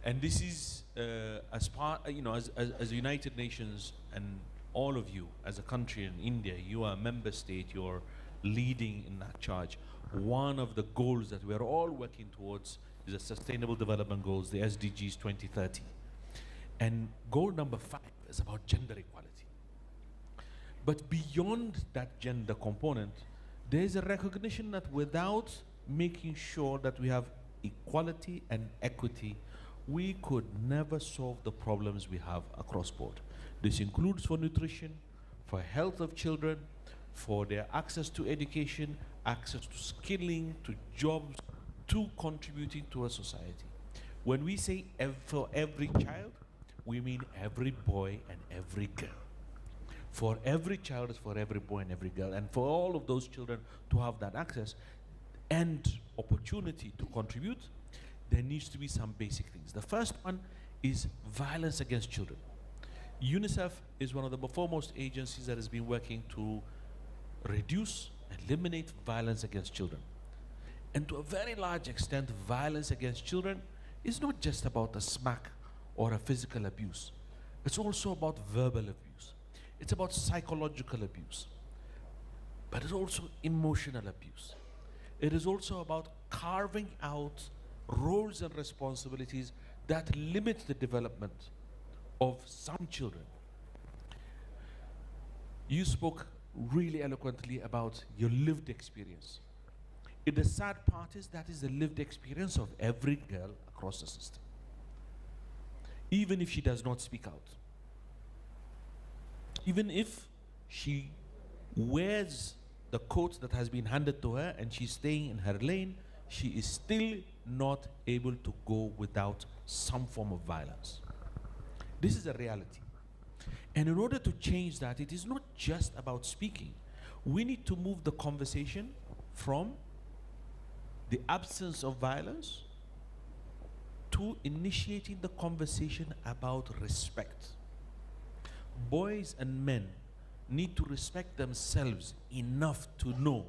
And this is as part, as United Nations and all of you as a country in India, you are a member state, you're leading in that charge. One of the goals that we're all working towards is the Sustainable Development Goals, the SDGs 2030. And goal number 5 is about gender equality. But beyond that gender component, there is a recognition that without making sure that we have equality and equity, we could never solve the problems we have across board. This includes for nutrition, for health of children, for their access to education, access to skilling, to jobs, to contributing to a society. When we say for every child, we mean every boy and every girl. For every child is for every boy and every girl, and for all of those children to have that access and opportunity to contribute, there needs to be some basic things. The first one is violence against children. UNICEF is one of the foremost agencies that has been working to reduce, eliminate violence against children. And to a very large extent, violence against children is not just about a smack or a physical abuse. It's also about verbal abuse. It's about psychological abuse. But it's also emotional abuse. It is also about carving out roles and responsibilities that limit the development of some children. You spoke really eloquently about your lived experience. The sad part is that is the lived experience of every girl across the system, even if she does not speak out. Even if she wears the coat that has been handed to her and she's staying in her lane, she is still not able to go without some form of violence. This is a reality. And in order to change that, it is not just about speaking. We need to move the conversation from the absence of violence to initiating the conversation about respect. Boys and men need to respect themselves enough to know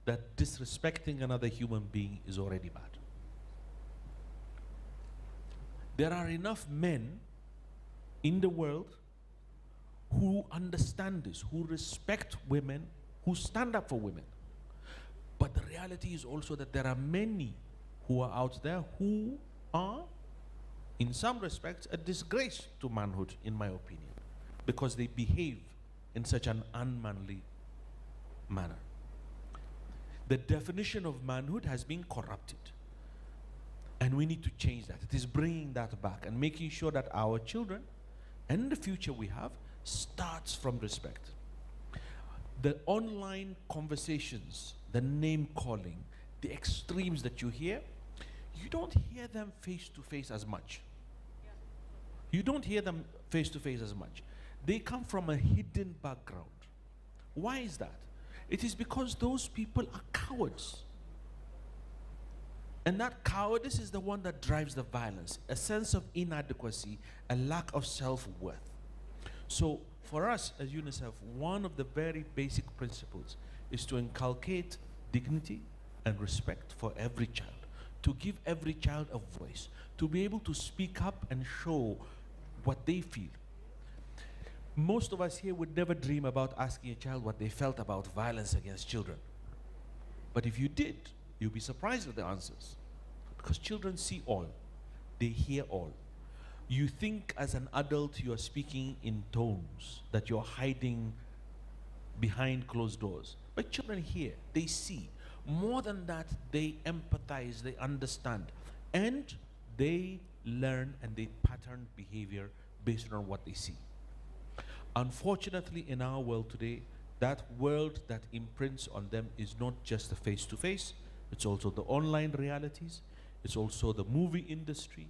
that disrespecting another human being is already bad. There are enough men in the world who understand this, who respect women, who stand up for women. But the reality is also that there are many who are out there who are, in some respects, a disgrace to manhood, in my opinion, because they behave in such an unmanly manner. The definition of manhood has been corrupted. And we need to change that. It is bringing that back and making sure that our children and the future we have starts from respect. The online conversations, the name calling, the extremes that you hear, you don't hear them face to face as much. You don't hear them face to face as much. They come from a hidden background. Why is that? It is because those people are cowards. And that cowardice is the one that drives the violence, a sense of inadequacy, a lack of self-worth. So for us as UNICEF, one of the very basic principles is to inculcate dignity and respect for every child, to give every child a voice, to be able to speak up and show what they feel. Most of us here would never dream about asking a child what they felt about violence against children. But if you did, you'll be surprised at the answers. Because children see all. They hear all. You think as an adult you are speaking in tones that you're hiding behind closed doors. But children hear, they see. More than that, they empathize, they understand. And they learn and they pattern behavior based on what they see. Unfortunately, in our world today, that world that imprints on them is not just the face-to-face, it's also the online realities, it's also the movie industry,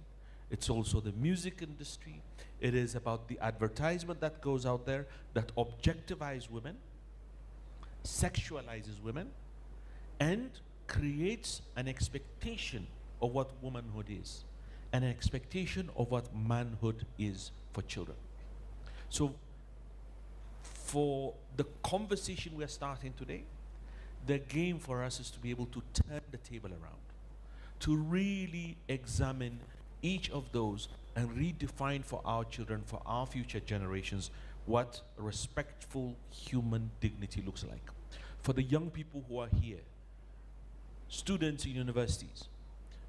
it's also the music industry. It is about the advertisement that goes out there that objectifies women, sexualizes women, and creates an expectation of what womanhood is, and an expectation of what manhood is for children. So, for the conversation we are starting today, the game for us is to be able to turn the table around, to really examine each of those and redefine for our children, for our future generations, what respectful human dignity looks like. For the young people who are here, students in universities,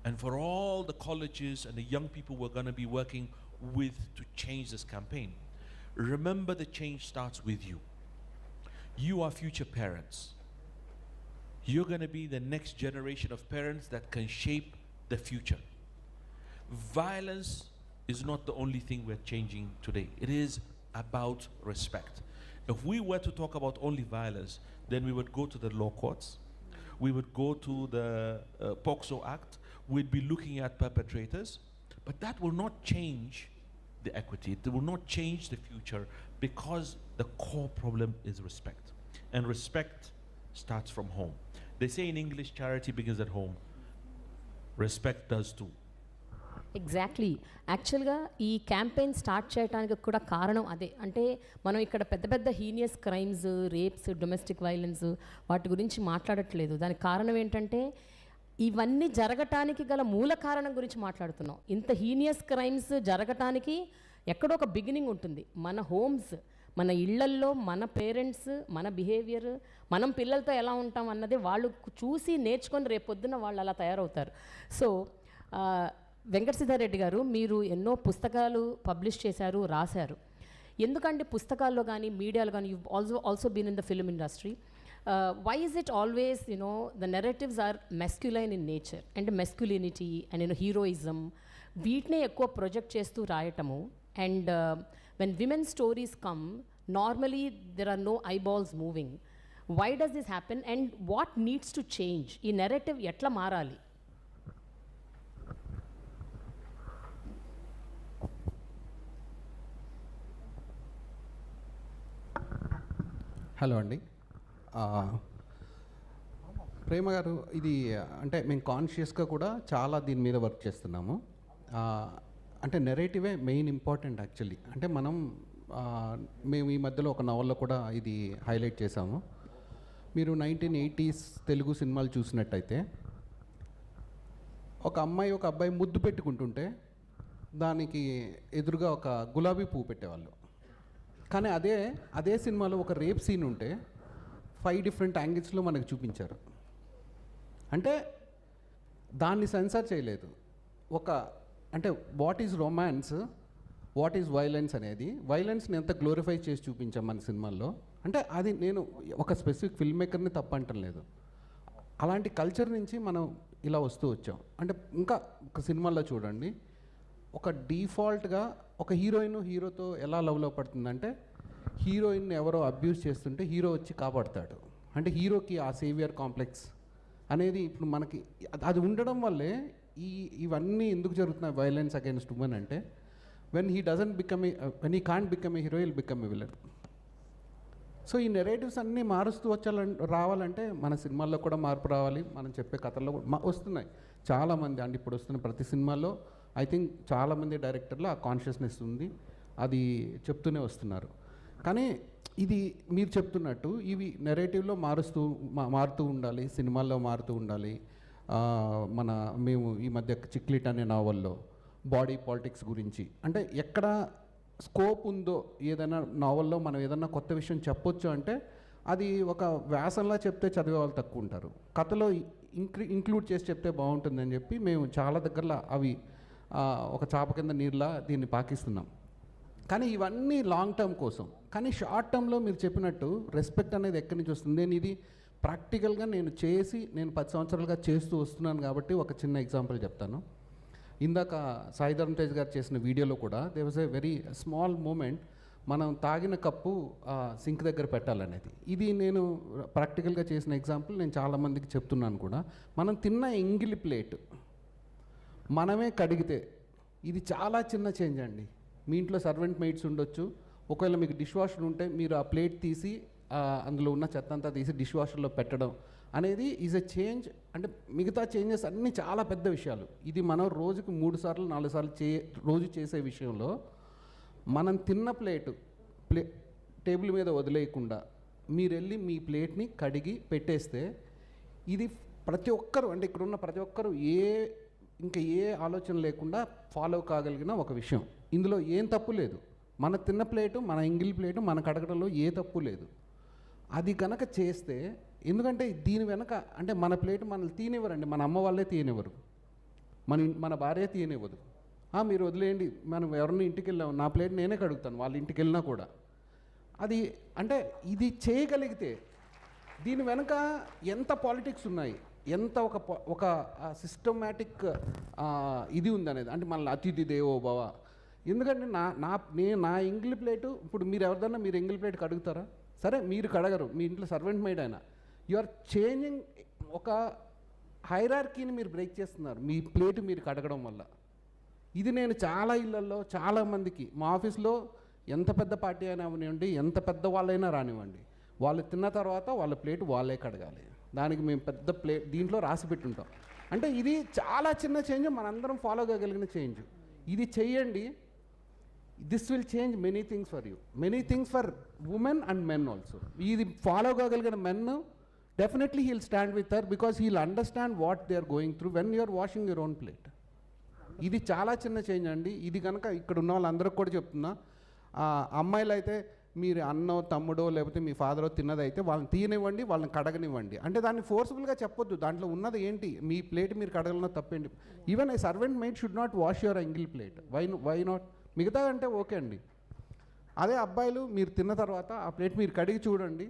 and for all the colleges and the young people we're going to be working with to change this campaign, remember the change starts with you. You are future parents. You're going to be the next generation of parents that can shape the future. Violence is not the only thing we're changing today. It is about respect. If we were to talk about only violence, then we would go to the law courts, we would go to the POCSO Act, we'd be looking at perpetrators, but that will not change the equity. It will not change the future, because the core problem is respect. And respect starts from home. They say in English, charity begins at home. Respect does too. Exactly. యాక్చువల్గా ఈ campaign start చేయడానికి కూడా కారణం అదే. అంటే మనం ఇక్కడ పెద్ద పెద్ద heinous crimes, rapes, domestic violence వాటి గురించి మాట్లాడట్లేదు. దానికి కారణం ఏంటంటే ఇవన్నీ జరగటానికి గల మూల కారణం గురించి మాట్లాడుతున్నాం. ఇంత హీనియస్ క్రైమ్స్ జరగటానికి ఎక్కడో ఒక బిగినింగ్ ఉంటుంది. మన హోమ్స్, మన ఇళ్లల్లో మన పేరెంట్స్, మన బిహేవియర్, మనం పిల్లలతో ఎలా ఉంటాం అన్నది వాళ్ళు చూసి నేర్చుకొని రేపొద్దున వాళ్ళు అలా తయారవుతారు. సో వెంకట సిద్ధారెడ్డి గారు, మీరు ఎన్నో పుస్తకాలు పబ్లిష్ చేశారు, రాశారు. ఎందుకంటే పుస్తకాల్లో కానీ మీడియాలో కానీ you also been in the film industry. Why is it always the narratives are masculine in nature, and masculinity and heroism, వీటినే ఎక్కువ ప్రొజెక్ట్ చేస్తూ రాయటము. And when women stories come, normally there are no eyeballs moving. Why does this happen and what needs to change? ఈ narrative ఎట్లా మారాలి? Hello అండి, ప్రేమ గారు, ఇది అంటే మేము కాన్షియస్గా కూడా చాలా దీని మీద వర్క్ చేస్తున్నాము. అంటే నెరేటివే మెయిన్ ఇంపార్టెంట్ యాక్చువల్లీ. అంటే మేము ఈ మధ్యలో ఒక నవల్లో కూడా ఇది హైలైట్ చేశాము. మీరు 1980s తెలుగు సినిమాలు చూసినట్టయితే ఒక అమ్మాయి ఒక అబ్బాయి ముద్దు పెట్టుకుంటుంటే దానికి ఎదురుగా ఒక గులాబీ పువ్వు పెట్టేవాళ్ళు. కానీ అదే సినిమాలో ఒక రేప్ సీన్ ఉంటే 5 డిఫరెంట్ యాంగిల్స్లో మనకు చూపించారు. అంటే దాన్ని సెన్సార్ చేయలేదు. అంటే what is romance, what is violence అనేది, వైలెన్స్ని ఎంత గ్లోరిఫై చేసి చూపించాం మన సినిమాల్లో. అంటే అది నేను ఒక స్పెసిఫిక్ ఫిల్మ్ మేకర్ని తప్పంటం లేదు. అలాంటి కల్చర్ నుంచి మనం ఇలా వస్తూ వచ్చాం. అంటే ఇంకా ఒక సినిమాల్లో చూడండి, ఒక డిఫాల్ట్గా ఒక హీరోతో ఎలా లవ్లో పడుతుందంటే, హీరోయిన్ ఎవరో అబ్యూస్ చేస్తుంటే హీరో వచ్చి కాపాడుతాడు. అంటే హీరోకి ఆ సేవియర్ కాంప్లెక్స్ అనేది ఇప్పుడు మనకి అది ఉండడం వల్లే ఇవన్నీ ఎందుకు జరుగుతున్నాయి వైలెన్స్ అగైన్స్ట్ ఉమెన్ అంటే, when he can't become a hero, will become a villain. So ఈ నెరేటివ్స్ అన్నీ మారుస్తూ రావాలంటే మన సినిమాల్లో కూడా మార్పు రావాలి. మనం చెప్పే కథల్లో వస్తున్నాయి చాలామంది. అంటే ఇప్పుడు వస్తున్న ప్రతి సినిమాలో ఐ థింక్ చాలామంది డైరెక్టర్లు ఆ కాన్షియస్నెస్ ఉంది, అది చెప్తూనే వస్తున్నారు. కానీ ఇది మీరు చెప్తున్నట్టు ఇవి నెరేటివ్లో మారుతూ ఉండాలి, సినిమాల్లో మారుతూ ఉండాలి. మేము ఈ మధ్య చిక్లిట్ అనే నావల్లో బాడీ పాలిటిక్స్ గురించి, అంటే ఎక్కడ స్కోప్ ఉందో ఏదైనా నావల్లో మనం ఏదైనా కొత్త విషయం చెప్పొచ్చు అంటే అది ఒక వ్యాసంలా చెప్తే చదివే వాళ్ళు తక్కువ ఉంటారు. కథలో ఇంక్లూడ్ చేసి చెప్తే బాగుంటుందని చెప్పి మేము చాలా దగ్గరలో అవి ఒక చాప కింద నీరులా దీన్ని పాకిస్తున్నాం. కానీ ఇవన్నీ లాంగ్ టర్మ్ కోసం. కానీ షార్ట్ టర్మ్లో మీరు చెప్పినట్టు రెస్పెక్ట్ అనేది ఎక్కడి నుంచి వస్తుంది? నేను ఇది ప్రాక్టికల్గా నేను 10 సంవత్సరాలుగా చేస్తూ వస్తున్నాను కాబట్టి ఒక చిన్న ఎగ్జాంపుల్ చెప్తాను. ఇందాక సాయి ధరమ్ తేజ్ గారు చేసిన వీడియోలో కూడా they was a very small moment, మనం తాగిన కప్పు సింక్ దగ్గర పెట్టాలనేది. ఇది నేను ప్రాక్టికల్గా చేసిన ఎగ్జాంపుల్, నేను చాలామందికి చెప్తున్నాను కూడా. మనం తిన్న ఎంగిలి ప్లేట్ మనమే కడిగితే ఇది చాలా చిన్న చేంజ్ అండి. మీ ఇంట్లో సర్వెంట్ మెయిడ్స్ ఉండొచ్చు, ఒకవేళ మీకు డిష్ వాషర్ ఉంటే మీరు ఆ ప్లేట్ తీసి అందులో ఉన్న చెత్త అంతా తీసి డిష్ వాషర్లో పెట్టడం అనేది ఈజ్ ఎ చేంజ్. అంటే మిగతా చేంజెస్ అన్నీ చాలా పెద్ద విషయాలు. ఇది మనం రోజుకు 3 సార్లు 4 సార్లు రోజు చేసే విషయంలో మనం తిన్న టేబుల్ మీద వదిలేయకుండా మీరు వెళ్ళి మీ ప్లేట్ని కడిగి పెట్టేస్తే ఇది ప్రతి ఒక్కరు, అంటే ఇక్కడున్న ప్రతి ఒక్కరు ఏ ఇంకా ఏ ఆలోచన లేకుండా ఫాలో కాగలిగిన ఒక విషయం. ఇందులో ఏం తప్పు లేదు. మన తిన్న ప్లేటు, మన ఎంగిల్ ప్లేటు మన కడగడంలో ఏ తప్పు లేదు. అది కనుక చేస్తే, ఎందుకంటే దీని వెనక అంటే మన ప్లేటు మనల్ని తీయనివ్వరండి, మన అమ్మ వాళ్ళే తీయనివ్వరు, మన భార్య తీయనివ్వదు. మీరు వదిలేయండి, మనం ఎవరిని ఇంటికి వెళ్ళాము, నా ప్లేట్ నేనే కడుగుతాను వాళ్ళ ఇంటికి వెళ్ళినా కూడా. అది అంటే ఇది చేయగలిగితే దీని వెనక ఎంత పాలిటిక్స్ ఉన్నాయి, ఎంత ఒక సిస్టమాటిక్ ఇది ఉందనేది. అంటే మన అతిథి దేవో భవ. ఎందుకంటే నా ఎంగిల్ ప్లేటు, ఇప్పుడు మీరు ఎవరిదన్నా మీరు ఎంగిల్ ప్లేట్ కడుగుతారా? సరే మీరు కడగరు, మీ ఇంట్లో సర్వెంట్ మేడ్ అయినా, యు ఆర్ చేంజింగ్ ఒక హైరార్కీని మీరు బ్రేక్ చేస్తున్నారు మీ ప్లేటు మీరు కడగడం వల్ల. ఇది నేను చాలా ఇళ్లలో చాలామందికి, మా ఆఫీస్లో ఎంత పెద్ద పార్టీ అయినా అవనివ్వండి, ఎంత పెద్ద వాళ్ళైనా రానివ్వండి, వాళ్ళు తిన్న తర్వాత వాళ్ళ ప్లేటు వాళ్ళే కడగాలి. దానికి మేము పెద్ద ప్లేట్ దీంట్లో రాసి పెట్టుంటాం. అంటే ఇది చాలా చిన్న చేంజ్, మనందరం ఫాలో కాగలిగిన చేంజ్. ఇది చెయ్యండి, this will change many things for you, many things for women and men also. ఇది ఫాలో కాగలిగిన men definitely he'll stand with her, because he'll understand what they are going through when you are washing your own plate. ఇది చాలా చిన్న change అండి. ఇది కనుక ఇక్కడ ఉన్న వాళ్ళందరికీ కూడా చెప్తున్నా, అమ్మాయిలు అయితే మీరు అన్నో తమ్ముడో లేకపోతే మీ ఫాదరో తిన్నదైతే వాళ్ళని తీయనివ్వండి, వాళ్ళని కడగనివ్వండి. అంటే దాన్ని ఫోర్స్ఫుల్గా చెప్పొద్దు, దాంట్లో ఉన్నది ఏంటి, మీ ప్లేట్ మీరు కడగలన్నా తప్పేంటి. Even a servant maid should not wash your ఎంగిల్ ప్లేట్. Why not? మిగతా అంటే ఓకే అండి. అదే అబ్బాయిలు మీరు తిన్న తర్వాత ఆ ప్లేట్ మీరు కడిగి చూడండి.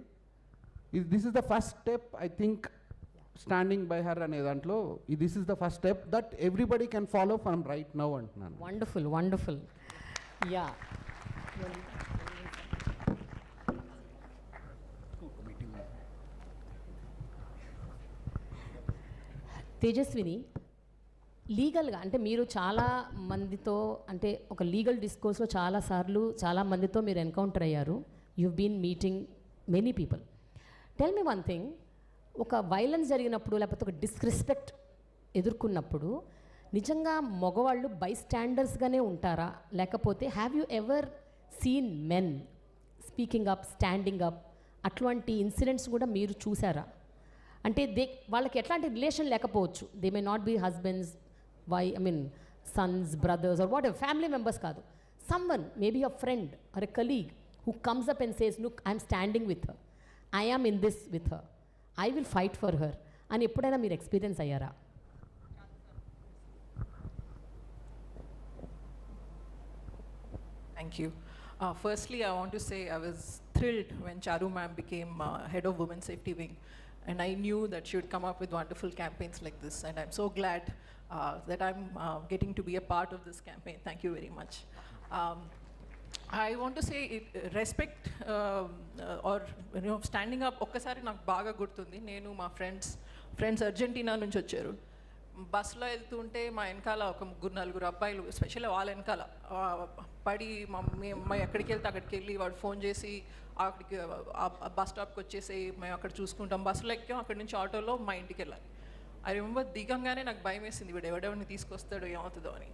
This is the first step I think, standing by her అనే దాంట్లో this is the first step that everybody can follow from right now అంటున్నాను. Wonderful, wonderful. యా, తేజస్విని, లీగల్గా అంటే మీరు చాలా మందితో, అంటే ఒక లీగల్ డిస్కోర్స్లో చాలా మందితో మీరు ఎన్కౌంటర్ అయ్యారు. You been meeting many people. Tell me one thing, ఒక వైలెన్స్ జరిగినప్పుడు లేకపోతే ఒక డిస్రెస్పెక్ట్ ఎదుర్కొన్నప్పుడు నిజంగా మగవాళ్ళు బై స్టాండర్స్గానే ఉంటారా, లేకపోతే have you ever seen men speaking up, standing up, అట్లాంటి ఇన్సిడెంట్స్ కూడా మీరు చూసారా? అంటే వాళ్ళకి ఎట్లాంటి రిలేషన్ లేకపోవచ్చు, they may not be husbands, sons, brothers or whatever, family members కాదు, someone, maybe a friend or a colleague who comes up and says, look, I'm standing with her, I am in this with her, I will fight for her అని ఎప్పుడైనా మీరు experience అయ్యారా? Thank you. Firstly, I want to say I was thrilled when Charu ma'am became head of Women's Safety Wing, and I knew that she would come up with wonderful campaigns like this, and I'm so glad that I'm getting to be a part of this campaign. Thank you very much. I want to say respect or standing up. ఒక్కసారి నాకు బాగా గుర్తుంది, నేను మా friends Argentina నుంచి వచ్చారు. బస్సులో వెళ్తుంటే మా వెనకాల ఒక 3-4 అబ్బాయిలు, స్పెషల్లీ వాళ్ళ వెనకాల పడి మేము ఎక్కడికి వెళ్తే అక్కడికి వెళ్ళి వాడు ఫోన్ చేసి అక్కడికి బస్ స్టాప్కి వచ్చేసి మేము అక్కడ చూసుకుంటాం. బస్సులో ఎక్కాం, అక్కడి నుంచి ఆటోలో మా ఇంటికి వెళ్ళాలి. ఐ రిమెంబర్ దిగంగానే నాకు భయం వేసింది, వీడు ఎవడెవరిని తీసుకొస్తాడో ఏమవుతుందో అని.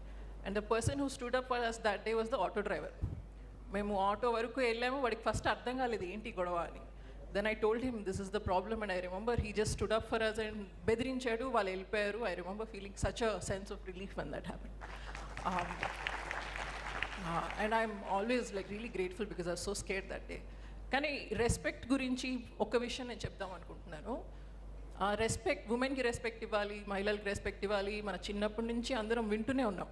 And the person who stood up for us that day was the auto driver. మేము ఆటో వరకు వెళ్ళాము, వాడికి ఫస్ట్ అర్థం కాలేదు ఏంటి గొడవ అని. Then I told him this is the problem, and I remember he just stood up for us and బెదిరించాడు, వాళ్ళు వెళ్ళిపోయారు. I remember feeling such a sense of relief when that happen. And I'm always like really grateful because I was so scared that day. కానీ respect గురించి ఒక్క విషయం నేను చెప్దాం అనుకుంటున్నాను. రెస్పెక్ట్, ఉమెన్కి రెస్పెక్ట్ ఇవ్వాలి, మహిళలకి రెస్పెక్ట్ ఇవ్వాలి, మన చిన్నప్పటి నుంచి అందరం వింటూనే ఉన్నాం.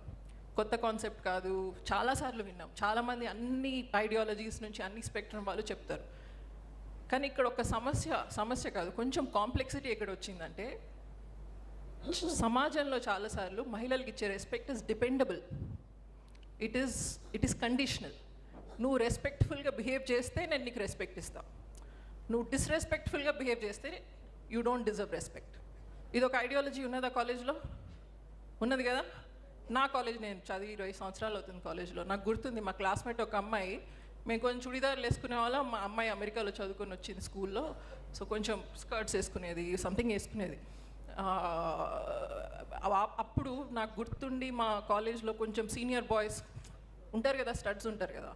కొత్త కాన్సెప్ట్ కాదు, చాలాసార్లు విన్నాం. చాలామంది అన్ని ఐడియాలజీస్ నుంచి అన్ని స్పెక్ట్రమ్ వాళ్ళు చెప్తారు. కానీ ఇక్కడ ఒక సమస్య కాదు, కొంచెం కాంప్లెక్సిటీ ఎక్కడ వచ్చిందంటే, సమాజంలో చాలాసార్లు మహిళలకి ఇచ్చే respect is dependable, it is conditional. నువ్వు రెస్పెక్ట్ఫుల్గా బిహేవ్ చేస్తే నేను నీకు రెస్పెక్ట్ ఇస్తాను, నువ్వు డిస్రెస్పెక్ట్ఫుల్గా బిహేవ్ చేస్తే యూ డోంట్ డిజర్వ్ రెస్పెక్ట్. ఇది ఒక ఐడియాలజీ ఉన్నదా కాలేజ్లో? ఉన్నది కదా. నా కాలేజ్, నేను చదివి 20 సంవత్సరాలు అవుతుంది కాలేజ్లో. నాకు గుర్తుంది, మా క్లాస్మేట్ ఒక అమ్మాయి, మేము కొంచెం చుడిదార్లు వేసుకునే వాళ్ళం. మా అమ్మాయి అమెరికాలో చదువుకొని వచ్చింది స్కూల్లో, సో కొంచెం స్కర్ట్స్ వేసుకునేది, సంథింగ్ వేసుకునేది. అప్పుడు నాకు గుర్తుండి మా కాలేజ్లో కొంచెం సీనియర్ బాయ్స్ ఉంటారు కదా, స్టడ్స్ ఉంటారు కదా,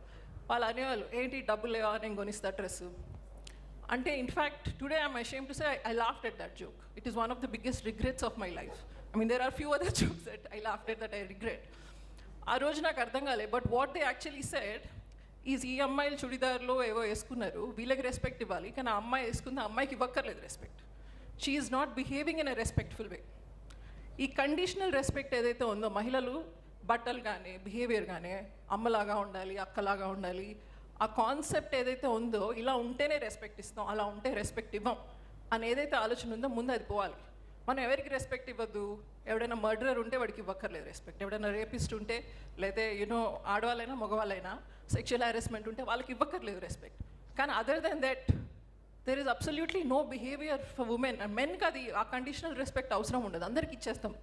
వాళ్ళు అనేవాళ్ళు, ఏంటి డబ్బులు లేవా నేను కొనిస్తా డ్రెస్ అంటే. In fact today I'm ashamed to say I laughed at that joke. It is one of the biggest regrets of my life. I mean, there are few other jokes that I laughed at that I regret. ఆ రోజు నాకు అర్థం కాలేదు, but what they actually said is ఈ అమ్మాయిలు చుడిదార్లో ఏవో వేసుకున్నారు, వీళ్ళకి రెస్పెక్ట్ ఇవ్వాలి, కానీ ఆ అమ్మాయి వేసుకుంది ఆ అమ్మాయికి ఇవ్వక్కర్లేదు respect. She is not behaving in a respectful way. ఈ కండిషనల్ రెస్పెక్ట్ ఏదైతే ఉందో, మహిళలు బట్టలు కానీ బిహేవియర్ కానీ అమ్మలాగా ఉండాలి, అక్కలాగా ఉండాలి, ఆ కాన్సెప్ట్ ఏదైతే ఉందో, ఇలా ఉంటేనే రెస్పెక్ట్ ఇస్తాం, అలా ఉంటే రెస్పెక్ట్ ఇవ్వం అని ఏదైతే ఆలోచన ఉందో ముందు అది పోవాలి. మనం ఎవరికి రెస్పెక్ట్ ఇవ్వద్దు, ఎవడైనా మర్డరర్ ఉంటే వాడికి ఇవ్వక్కర్లేదు రెస్పెక్ట్, ఎవడైనా రేపిస్ట్ ఉంటే, లేదా ఆడవాళ్ళైనా మగవాళ్ళైనా సెక్షువల్ హారాస్మెంట్ ఉంటే వాళ్ళకి ఇవ్వక్కర్లేదు రెస్పెక్ట్. కానీ other then that there is absolutely no behaviour for women. And మెన్కి అది ఆ కండిషనల్ రెస్పెక్ట్ అవసరం ఉండదు, అందరికి ఇచ్చేస్తాం.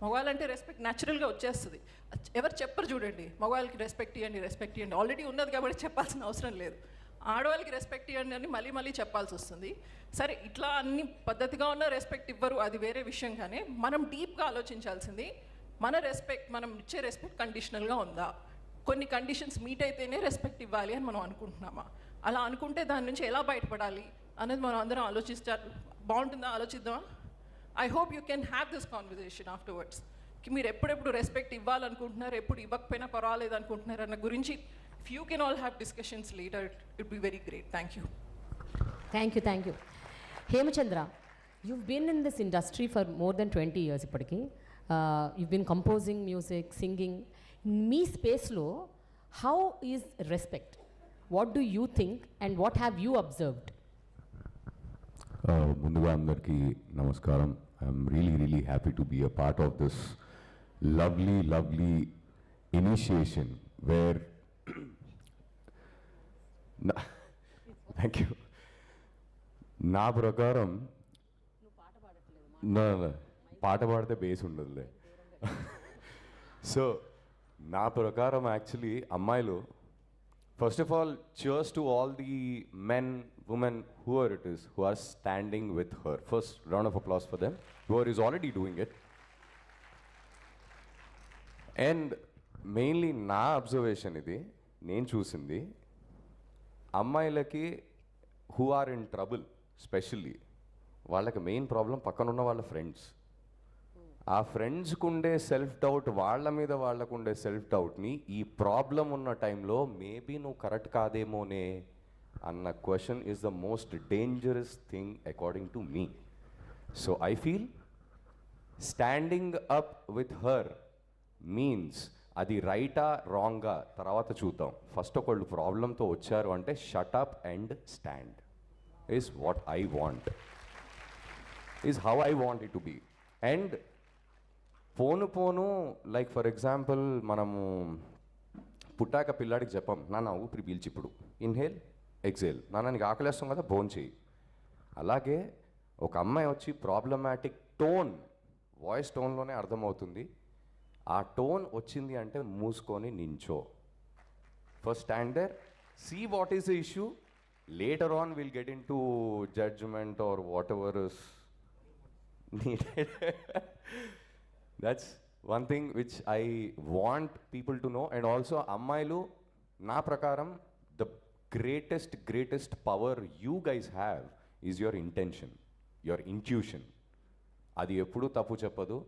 మగవాళ్ళంటే రెస్పెక్ట్ న్యాచురల్గా వచ్చేస్తుంది. ఎవరు చెప్పరు చూడండి, మగవాళ్ళకి రెస్పెక్ట్ ఇవ్వండి, ఆల్రెడీ ఉన్నది కాబట్టి చెప్పాల్సిన అవసరం లేదు. ఆడవాళ్ళకి రెస్పెక్ట్ ఇవ్వండి అని మళ్ళీ మళ్ళీ చెప్పాల్సి వస్తుంది. సరే, ఇట్లా అన్ని పద్ధతిగా ఉన్న రెస్పెక్ట్ ఇవ్వరు, అది వేరే విషయం. కానీ మనం డీప్గా ఆలోచించాల్సింది, మన రెస్పెక్ట్, మనం ఇచ్చే రెస్పెక్ట్ కండిషనల్గా ఉందా, కొన్ని కండిషన్స్ మీట్ అయితేనే రెస్పెక్ట్ ఇవ్వాలి అని మనం అనుకుంటున్నామా? అలా అనుకుంటే దాని నుంచి ఎలా బయటపడాలి అనేది మనం అందరం ఆలోచిస్తారు. బాగుంటుందా? ఆలోచిద్దామా? I hope you can have this conversation afterwards. మీరు ఎప్పుడెప్పుడు రెస్పెక్ట్ ఇవ్వాలనుకుంటున్నారు, ఎప్పుడు ఇవ్వకపోయినా పర్వాలేదు అనుకుంటున్నారు అన్న గురించి if you can all have discussions later, it would be very great. Thank you. Thank you. Hemachandra, you've been in this industry for more than 20 years ippudiki. You've been composing music, singing. Me space lo, how is respect? What do you think and what have you observed? ముందుగా అందరికీ నమస్కారం. I'm really happy to be a part of this lovely initiation where thank you. నా ప్రకారం పాట పాడితే base ఉండదులే. So నా ప్రకారం యాక్చువల్లీ అమ్మాయిలు, first of all cheers to all the men, women, whoever it is, who are standing with her. First round of applause for them, whoever is already doing it. And mainly నా observation ఇది, నేను చూసింది, అమ్మాయిలకి who are in trouble specially వాళ్ళకి main problem పక్కనున్న వాళ్ళ friends. ఆ ఫ్రెండ్స్కి ఉండే సెల్ఫ్ డౌట్, వాళ్ళ మీద వాళ్ళకు ఉండే సెల్ఫ్ డౌట్ని ఈ ప్రాబ్లం ఉన్న టైంలో మేబీ నువ్వు కరెక్ట్ కాదేమోనే అన్న question is the most dangerous thing according to me. So I feel standing up with her means అది రైటా రాంగా తర్వాత చూద్దాం. ఫస్ట్ ఒకళ్ళు ప్రాబ్లంతో వచ్చారు అంటే shut up and stand is what I want, is how I want it to be. And పోను like for example, మనము పుట్టాక పిల్లాడికి చెప్పాం, నాన్న ఊపిరి పీల్చి ఇప్పుడు ఇన్హేల్ ఎక్సేల్, నాన్న నీకు ఆకలేస్తాం కదా భోన్ చేయి. అలాగే ఒక అమ్మాయి వచ్చి ప్రాబ్లమాటిక్ టోన్, వాయిస్ టోన్లోనే అర్థమవుతుంది. ఆ టోన్ వచ్చింది అంటే మూసుకొని నించో. First stand there, see what is the issue, later on will get in to judgement or whatever is needed. That's one thing which I want people to know. And also అమ్మాయిలు, నా ప్రకారం the greatest power you guys have is your intention, your intuition. అది ఎప్పుడూ తప్పు చెప్పదు.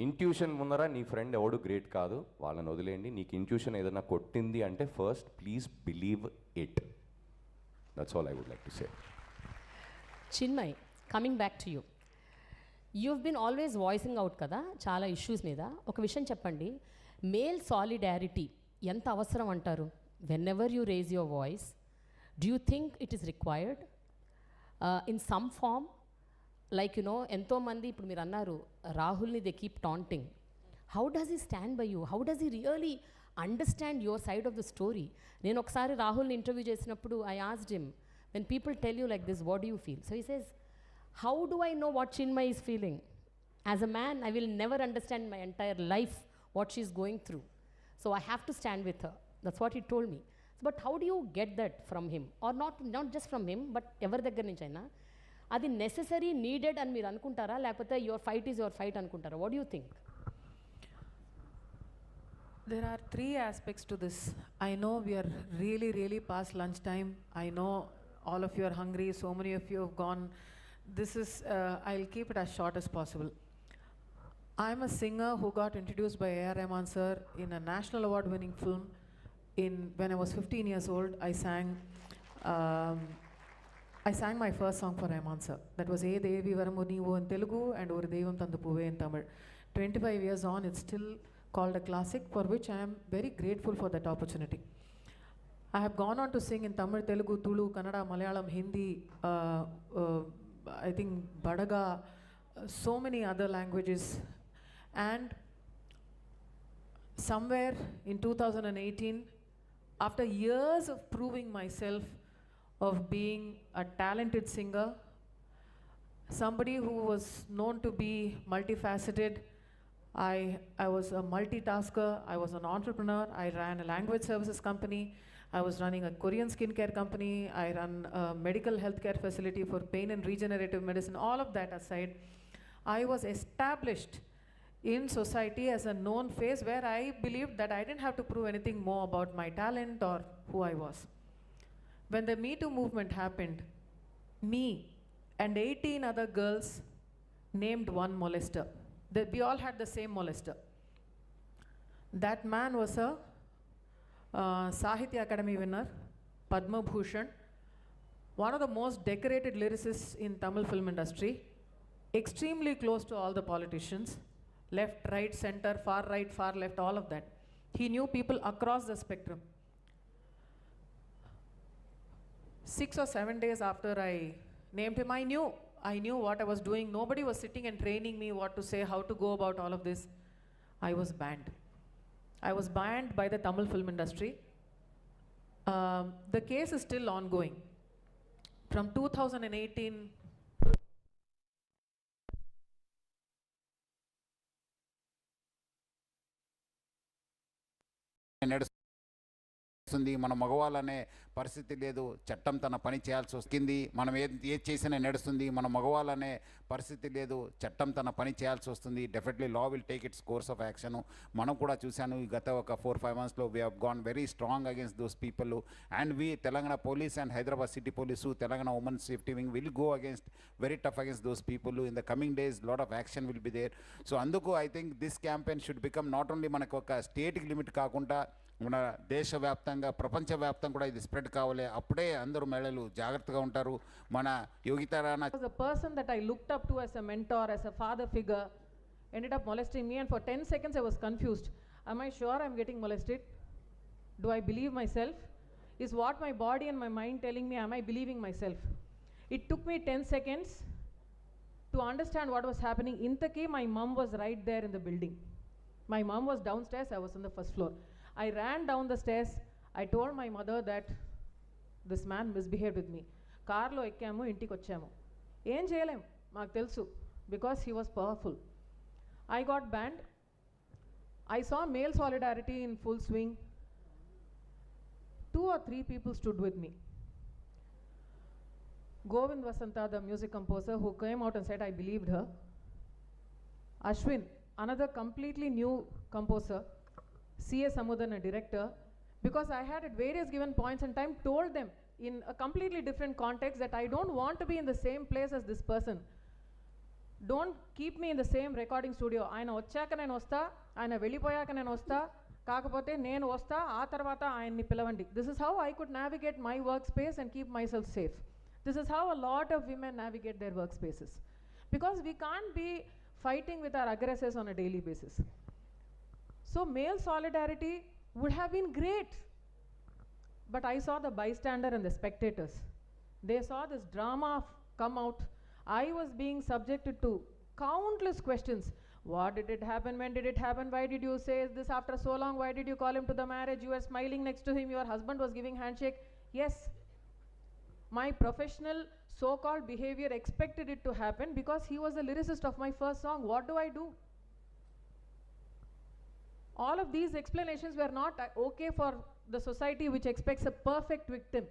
Intuition ముందర నీ friend ఎవడు గ్రేట్ కాదు, వాళ్ళని వదిలేయండి. నీకు ఇంట్యూషన్ ఏదైనా కొట్టింది అంటే first please believe it. That's all I would like to say. Chinmay, coming back to you, you've been always voicing out కదా చాలా ఇష్యూస్ మీద. ఒక విషయం చెప్పండి, మేల్ సాలిడారిటీ ఎంత అవసరం అంటారు? Whenever you raise your voice, do you think it is required in some form? Like ఎంతోమంది ఇప్పుడు మీరు అన్నారు రాహుల్ని they keep taunting. How does he stand by you? How does he really understand your side of the story? నేను ఒకసారి రాహుల్ని interview చేసినప్పుడు I asked him, when people tell you like this, what do you feel? So he says, how do I know what Chinmay is feeling? As a man, I will never understand my entire life what she is going through. So I have to stand with her. That's what he told me. But how do you get that from him? Or not just from him, but ever దగ్గర నుంచి అయినా అది necessary, needed అని మీరు అనుకుంటారా, లేకపోతే your fight is your fight అనుకుంటారా? What do you think? There are three aspects to this. I know we are really past lunchtime. I know all of you are hungry. So many of you have gone. This is, I'll keep it as short as possible. I'm a singer who got introduced by A.R. Rahman sir in a national award-winning film. When I was 15 years old, um, I sang my first song for Rahman sir. That was E Devi Varamu Neevu in Telugu and Oru Devam Tandu Puve in Tamil. 25 years on, it's still called a classic, for which I am very grateful for that opportunity. I have gone on to sing in Tamil, Telugu, Tulu, Kannada, Malayalam, Hindi, I think Badaga, so many other languages. And somewhere in 2018, after years of proving myself of being a talented singer, somebody who was known to be multifaceted, I was a multitasker, I was an entrepreneur, I ran a language services company, I was running a Korean skincare company, I run a medical healthcare facility for pain and regenerative medicine. All of that aside, I was established in society as a known face where I believed that I didn't have to prove anything more about my talent or who I was. When the Me Too movement happened, me and 18 other girls named one molester. We all had the same molester. That man was a Sahitya Academy winner, Padma Bhushan, one of the most decorated lyricists in Tamil film industry, extremely close to all the politicians, left, right, center, far right, far left, all of that. He knew people across the spectrum. 6 or 7 days after I named him, I knew what I was doing. Nobody was sitting and training me what to say, how to go about all of this. I was banned. I was banned by the Tamil film industry. The case is still ongoing. From 2018, నడుస్తుంది, మన మగవాళ్ళనే పరిస్థితి లేదు, చట్టం తన పని చేయాల్సి వస్తుంది. మనం ఏది చేసినా నడుస్తుంది, మన మగవాళ్ళనే పరిస్థితి లేదు, చట్టం తన పని చేయాల్సి వస్తుంది. Definitely law will take its course of action. మనం కూడా చూశాను ఈ గత ఒక 4-5 monthsలో we have gone very strong against those people. And Telangana police and Hyderabad city police, Telangana women safety wing will go against very tough against those people. In the coming days lot of action will be there. So అందుకు I think this campaign should become not only మనకు ఒక స్టేట్కి limit కాకుండా మన దేశవ్యాప్తంగా ప్రపంచవ్యాప్తంగా కూడా ఇది స్ప్రెడ్ కావాలి. అప్పుడే అందరూ మహిళలు జాగ్రత్తగా ఉంటారు. మన Yogita Rana was a person that I looked up to as a mentor, as a father figure, ended up molesting me, and for 10 seconds I was confused. Am I sure I'm getting molested? Do I believe myself? Is what my body and my mind telling me, am I believing myself? It took me 10 seconds to understand what was happening. Intaki, my mom was right there in the building. My mom was downstairs, I was on the first floor. I ran down the stairs. I told my mother that this man misbehaved with me. కార్లో ఎక్కాము, ఇంటికి వచ్చాము. ఏం చేయలేం, మాకు తెలుసు, because he was powerful. I got banned. I saw male solidarity in full swing. 2 or 3 people stood with me. Govind Vasanta, the music composer, who came out and said I believed her. Ashwin, another completely new composer. C.A. Samudan, a director, because I had at various given points in time told them in a completely different context that I don't want to be in the same place as this person. Don't keep me in the same recording studio. ఆయన వచ్చాక నేను వస్తా, ఆయన వెళ్ళిపోయాక నేను వస్తా, కాకపోతే నేను వస్తా, ఆ తర్వాత ఆయన్ని పిలవండి. This is how I could navigate my workspace and keep myself safe. This is how a lot of women navigate their workspaces, because we can't be fighting with our aggressors on a daily basis. So male solidarity would have been great, but I saw the bystander and the spectators. They saw this drama come out. I was being subjected to countless questions. What did it happen? When did it happen? Why did you say this after so long? Why did you call him to the marriage? You were smiling next to him. Your husband was giving handshake. Yes, my professional so-called behavior expected it to happen because he was the lyricist of my first song. What do I do? All of these explanations were not okay for the society which expects a perfect victim.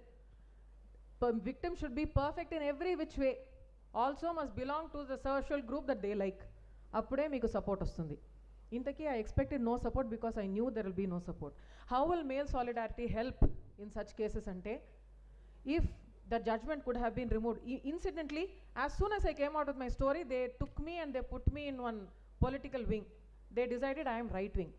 Victim should be perfect in every which way. Also must belong to the social group that they like. Appude meeku support ostundi. Intaki I expected no support because I knew there will be no support. How will male solidarity help in such cases ante? If the judgment could have been removed. Incidentally, as soon as I came out with my story, they took me and they put me in one political wing. They decided I am right wing.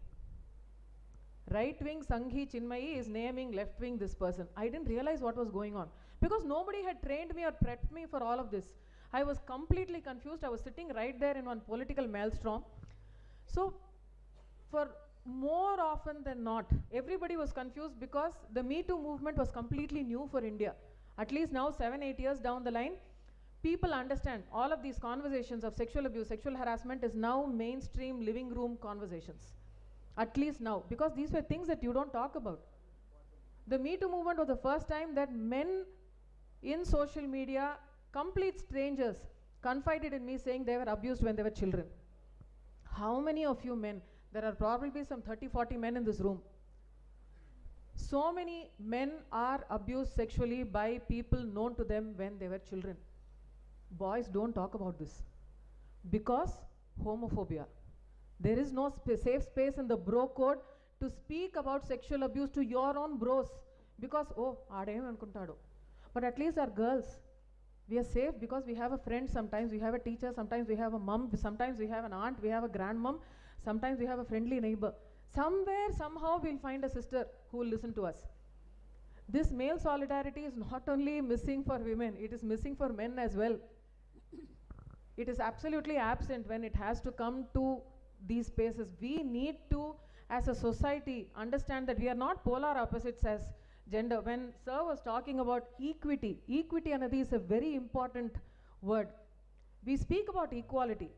Right wing Sanghi Chinmayi is naming left wing this person. I didn't realize what was going on because nobody had trained me or prepped me for all of this. I was completely confused. I was sitting right there in one political maelstrom. So for more often than not, everybody was confused because the Me Too movement was completely new for India. At least now 7-8 years down the line, people understand all of these conversations of sexual abuse, sexual harassment is now mainstream living room conversations. At least now, because these were things that you don't talk about. The Me Too movement was the first time that men in social media, complete strangers, confided in me saying they were abused when they were children. How many of you men, there are probably some 30-40 men in this room. So many men are abused sexually by people known to them when they were children. Boys don't talk about this because homophobia. There is no safe space in the bro code to speak about sexual abuse to your own bros because, oh, aadem anukuntadu. But at least our girls, we are safe because we have a friend sometimes, we have a teacher, sometimes we have a mom, sometimes we have an aunt, we have a grandmom, sometimes we have a friendly neighbor. Somewhere, somehow we'll find a sister who will listen to us. This male solidarity is not only missing for women, it is missing for men as well. It is absolutely absent when it has to come to these spaces. We need to, as a society, understand that we are not polar opposites as gender. When Sir was talking about equity, equity another is a very important word. We speak about equality,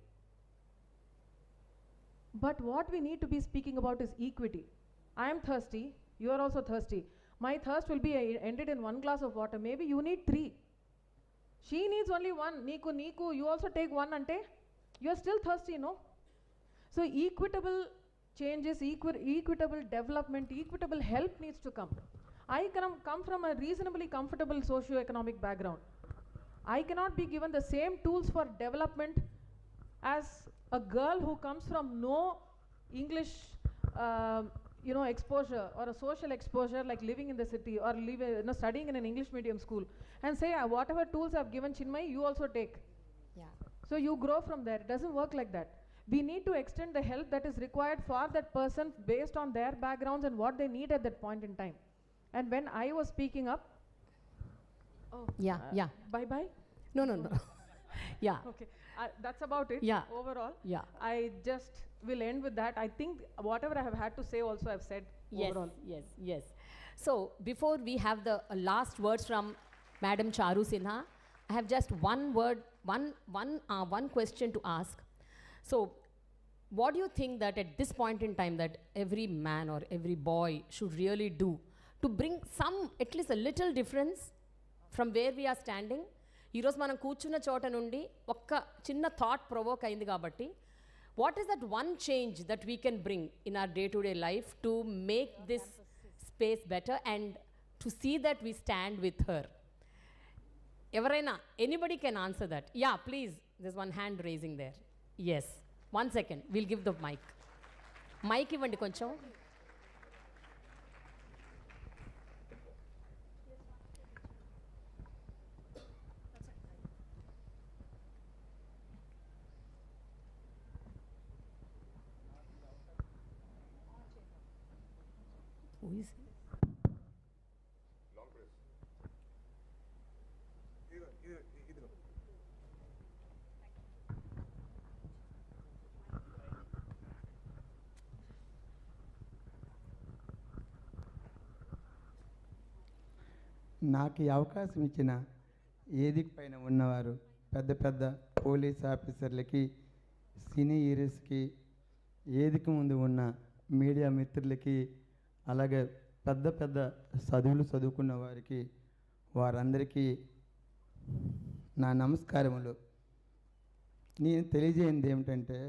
but what we need to be speaking about is equity. I am thirsty, you are also thirsty. My thirst will be ended in 1 glass of water. Maybe you need 3. She needs only 1. Niku, you also take 1 ante. You are still thirsty, no? So equitable changes, equitable development, equitable help needs to come. I come from a reasonably comfortable socio-economic background. I cannot be given the same tools for development as a girl who comes from no English exposure or a social exposure, like living in the city or studying in an English medium school, and say whatever tools I've given Chinmay, you also take. Yeah. So you grow from there. It doesn't work like that. We need to extend the help that is required for that person based on their backgrounds and what they need at that point in time. And when I was speaking up, Yeah. bye. No. Yeah. Okay, that's about it. Yeah. Overall, Yeah. I just will end with that. I think whatever I have had to say also I've said overall. Yes. So before we have the last words from Madam Charu Sinha, I have just one question to ask. So what do you think that at this point in time that every man or every boy should really do to bring some, at least a little difference from where we are standing? ఈరోజు మనం కూర్చున్న చోట నుండి ఒక్క చిన్న thought provoke అయింది కాబట్టి what is that one change that we can bring in our day to day life to make this space better and to see that we stand with her? ఎవరైనా anybody can answer that? Yeah please, this one hand raising there. Yes, 1 second, will give the mic ఇవ్వండి కొంచెం. Who is he? నాకు ఈ అవకాశం ఇచ్చిన ఏదిక పైన ఉన్నవారు పెద్ద పెద్ద పోలీస్ ఆఫీసర్లకి, సినీ హీరోస్కి, ఏదిక ముందు ఉన్న మీడియా మిత్రులకి, అలాగే పెద్ద పెద్ద చదువుకున్న వారికి, వారందరికీ నా నమస్కారములు. నేను తెలియజేయండి ఏమిటంటే,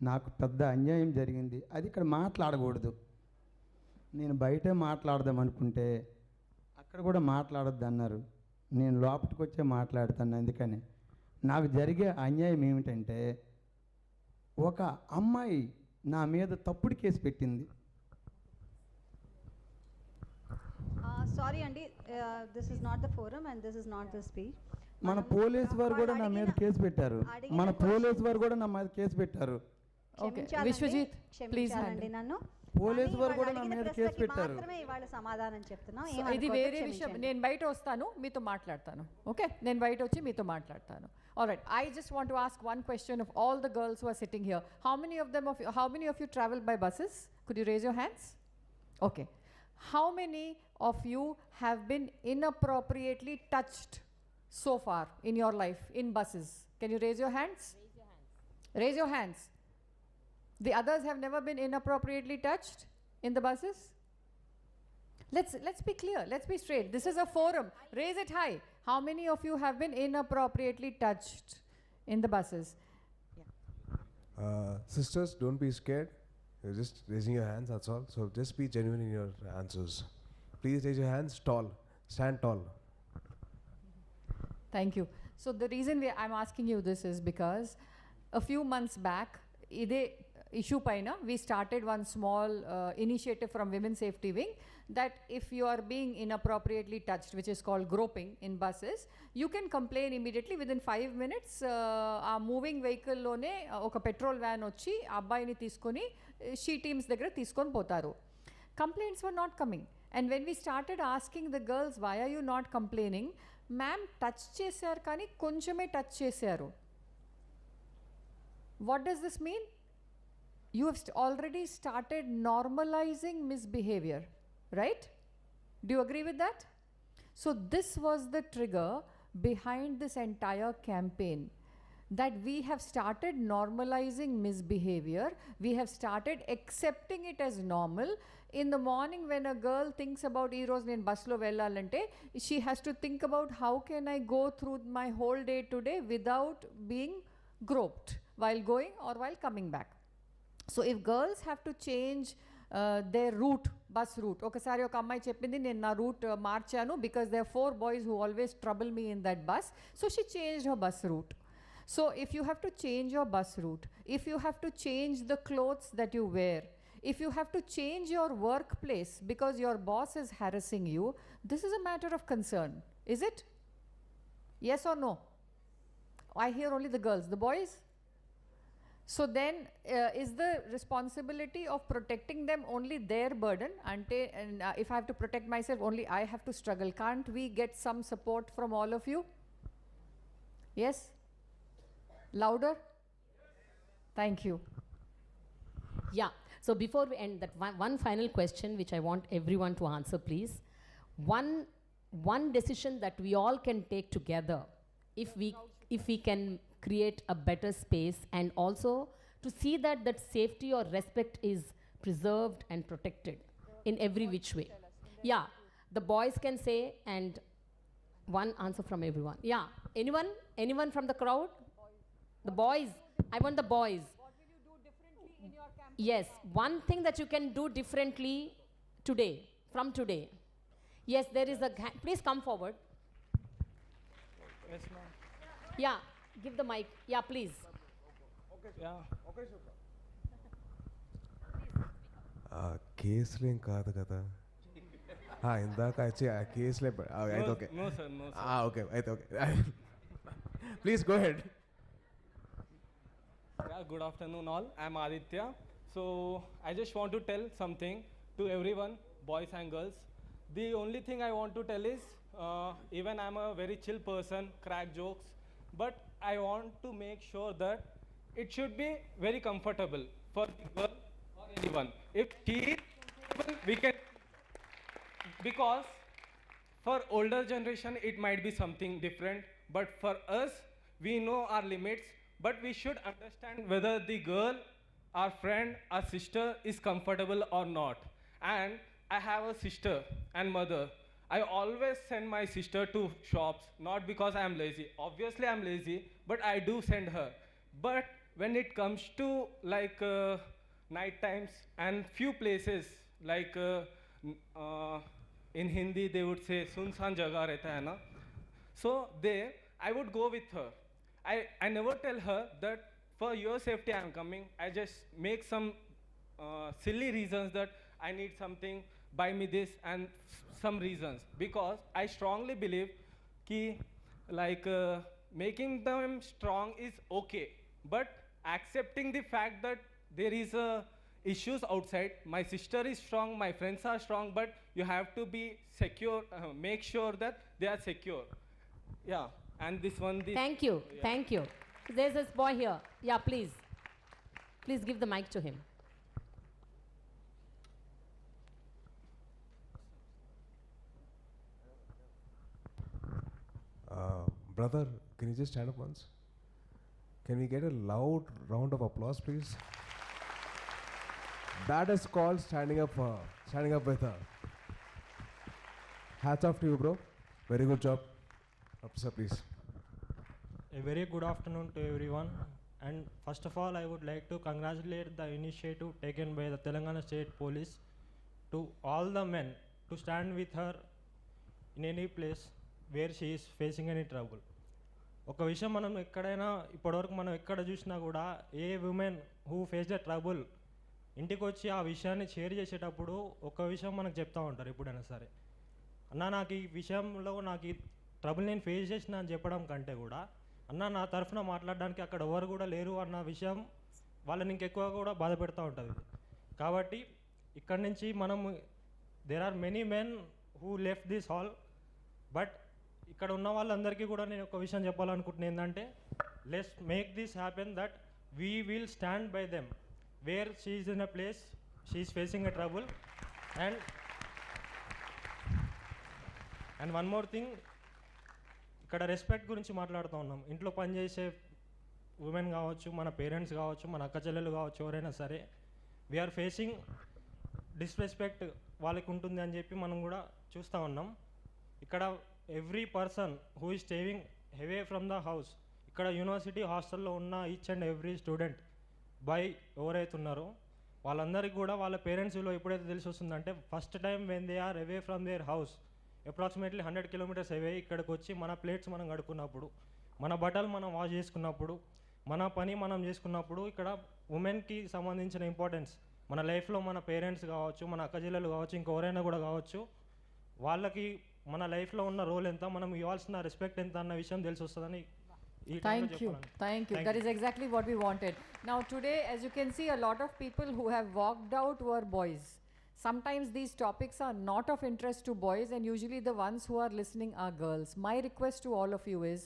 నాకు పెద్ద అన్యాయం జరిగింది. అది ఇక్కడ మాట్లాడకూడదు. నేను బయటే మాట్లాడదాం అనుకుంటే అక్కడ కూడా మాట్లాడొద్దు అన్నారు. నేను లోపలికి వచ్చే మాట్లాడుతాను. అందుకని నాకు జరిగే అన్యాయం ఏమిటంటే, ఒక అమ్మాయి నా మీద తప్పుడు కేసు పెట్టింది. Sorry Andy, this is not the forum and this is not the speech. మన పోలీసు వారు కూడా నా మీద కేసు పెట్టారు. క్షమించాలండి, విశ్వజిత్, please క్షమించాలండి handle. నన్ను. పోలీసు కానీ వారు కూడా వాళ్ళు నా అడిగిన మీద కేసు ప్రశ్నకి పెట్టారు. మాత్రమే ఇవాళ సమాధానం చెప్తున్నాం. So, ఏమనుకోవద్దు, ఇది వేరే విషయం. క్షమించండి. నేను బయట వస్తాను, మీతో మాట్లాడతాను. ఓకే, నేను బయట వచ్చి మీతో మాట్లాడతాను. All right, I just want to ask one question of all the girls who are sitting here. How many of you travel by buses? Could you raise your hands? Okay. How many of you have been inappropriately touched so far in your life in buses? Can you raise your hands? Raise your hands. The others have never been inappropriately touched in the buses? Let's be clear. Let's be straight. This is a forum. Raise it high. How many of you have been inappropriately touched in the buses? Sisters, don't be scared. You're just raising your hands, that's all. So just be genuine in your answers. Please raise your hands tall. Stand tall. Thank you. So the reason I'm asking you this is because a few months back, ide issue paina, we started one small initiative from Women's Safety Wing that if you are being inappropriately touched, which is called groping in buses, you can complain immediately within 5 minutes. A moving vehicle lone oka petrol van వచ్చి అబ్బాయిని తీసుకొని she teams దగ్గర తీసుకొని పోతారు. Complaints were not coming. And when we started asking the girls, why are you not complaining? Ma'am, touch చేశారు కానీ కొంచెమే touch చేశారు. What does this mean? You have already started normalizing misbehavior, right? Do you agree with that? So this was the trigger behind this entire campaign, that we have started normalizing misbehavior. We have started accepting it as normal. In the morning when a girl thinks about ee roju nen bus lo vellalante, she has to think about how can I go through my whole day today without being groped while going or while coming back. So if girls have to change their route, bus route, ఒకసారి ఒక అమ్మాయి చెప్పింది నేను నా route మార్చాను because there are 4 boys who always trouble me in that bus, so she changed her bus route. So if you have to change your bus route, if you have to change the clothes that you wear, if you have to change your workplace because your boss is harassing you, this is a matter of concern, is it? Yes or no? I hear only the girls. The boys? So then, is the responsibility of protecting them only their burden? And if I have to protect myself, only I have to struggle. Can't we get some support from all of you? Yes? Louder? Thank you. Yeah. So before we end, that one final question which I want everyone to answer, please. One decision that we all can take together, if we can create a better space and also to see that safety or respect is preserved and protected in every which way. Yeah, the boys can say, and one answer from everyone. Yeah, anyone from the crowd? The boys. I want the boys. What will you do differently in your campaign? Yes, one thing that you can do differently today, from today. Yes, there is a please come forward. Yes, ma'am. Yeah, give the mic. Yeah, please. Yeah. కేసులేం కాదు కదా ఇందాక వచ్చి ఆ కేసులే అయితే okay No, sir. No, sir. Okay అయితే okay please go ahead Yeah, good afternoon all. I'm Aditya. So I just want to tell something to everyone, boys and girls. The only thing I want to tell is, even I'm a very chill person, crack jokes, but I want to make sure that it should be very comfortable for the girl or anyone. If she is comfortable, we can, because for older generation it might be something different, but for us, we know our limits. But we should understand whether the girl, our friend, our sister is comfortable or not. And I have a sister and mother. I always send my sister to shops, not because I am lazy. Obviously I am lazy, but I do send her. But when it comes to like night times and few places, like in Hindi they would say, sunsan jagah rehta hai na. So there, I would go with her. I never tell her that for your safety I am coming. I just make some silly reasons that I need something, buy me this, and some reasons. Because I strongly believe ki like making them strong is okay, but accepting the fact that there is issues outside. My sister is strong, my friends are strong, but you have to be secure, make sure that they are secure. Yeah, and this one, this. Thank you. Yeah. Thank you. There's this boy here. Yeah, please. Please give the mic to him. Brother, can you just stand up once? Can we get a loud round of applause, please? That is called standing up for her, standing up with her. Hats off to you, bro. Very good job. Up, sir, please. A very good afternoon to everyone. And first of all, I would like to congratulate the initiative taken by the Telangana State Police to all the men to stand with her in any place where she is facing any trouble. ఒక విషయం మనం ఎక్కడైనా ఇప్పటివరకు మనం ఎక్కడ చూసినా కూడా a women who face the trouble ఇంటికి వచ్చి ఆ విషయాన్ని షేర్ చేసేటప్పుడు ఒక విషయం మనకు చెప్తూ ఉంటారు ఎప్పుడైనా సరే, అన్న నాకు ఈ విషయంలో నాకు ఈ ట్రబుల్ నేను ఫేస్ చేసిన అని చెప్పడం కంటే కూడా అన్న నా తరఫున మాట్లాడడానికి అక్కడ ఎవరు కూడా లేరు అన్న విషయం వాళ్ళని ఇంకెక్కువ కూడా బాధ పెడతా ఉంటుంది. కాబట్టి ఇక్కడి నుంచి మనం there are many men who left this hall, but ఇక్కడ ఉన్న వాళ్ళందరికీ కూడా నేను ఒక విషయం చెప్పాలనుకుంటున్నాను ఏంటంటే let's make this happen that we will stand by them where she is in a place she is facing a trouble. And one more thing, ఇక్కడ రెస్పెక్ట్ గురించి మాట్లాడుతూ ఉన్నాం. ఇంట్లో పనిచేసే ఉమెన్ కావచ్చు, మన పేరెంట్స్ కావచ్చు, మన అక్క చెల్లెలు కావచ్చు, ఎవరైనా సరే వీఆర్ ఫేసింగ్ డిస్రెస్పెక్ట్ వాళ్ళకి ఉంటుంది అని చెప్పి మనం కూడా చూస్తూ ఉన్నాం. ఇక్కడ every person who is staying away from the house, ఇక్కడ యూనివర్సిటీ హాస్టల్లో ఉన్న each and every student by ఎవరైతే ఉన్నారో వాళ్ళందరికీ కూడా వాళ్ళ పేరెంట్స్ విలువ ఎప్పుడైతే తెలిసి వస్తుందంటే first time when they are away from their house approximately 100 kilometres away ఇక్కడికి వచ్చి మన ప్లేట్స్ మనం కడుక్కున్నప్పుడు, మన బట్టలు మనం వాష్ చేసుకున్నప్పుడు, మన పని మనం చేసుకున్నప్పుడు ఇక్కడ ఉమెన్కి సంబంధించిన ఇంపార్టెన్స్ మన లైఫ్లో మన పేరెంట్స్ కావచ్చు, మన అక్కచెల్లెలు కావచ్చు, ఇంకెవరైనా కూడా కావచ్చు, వాళ్ళకి మన లైఫ్లో ఉన్న రోల్ ఎంత, మనం ఇవ్వాల్సిన రెస్పెక్ట్ ఎంత అన్న విషయం తెలిసి వస్తుందని ఈ టైంలో Thank you. చెప్పాలని. Thank you. Thank That you. is exactly what we wanted. Now, today, as you can see, a lot of people who have walked out were boys. Sometimes these topics are not of interest to boys, and usually the ones who are listening are girls. My request to all of you is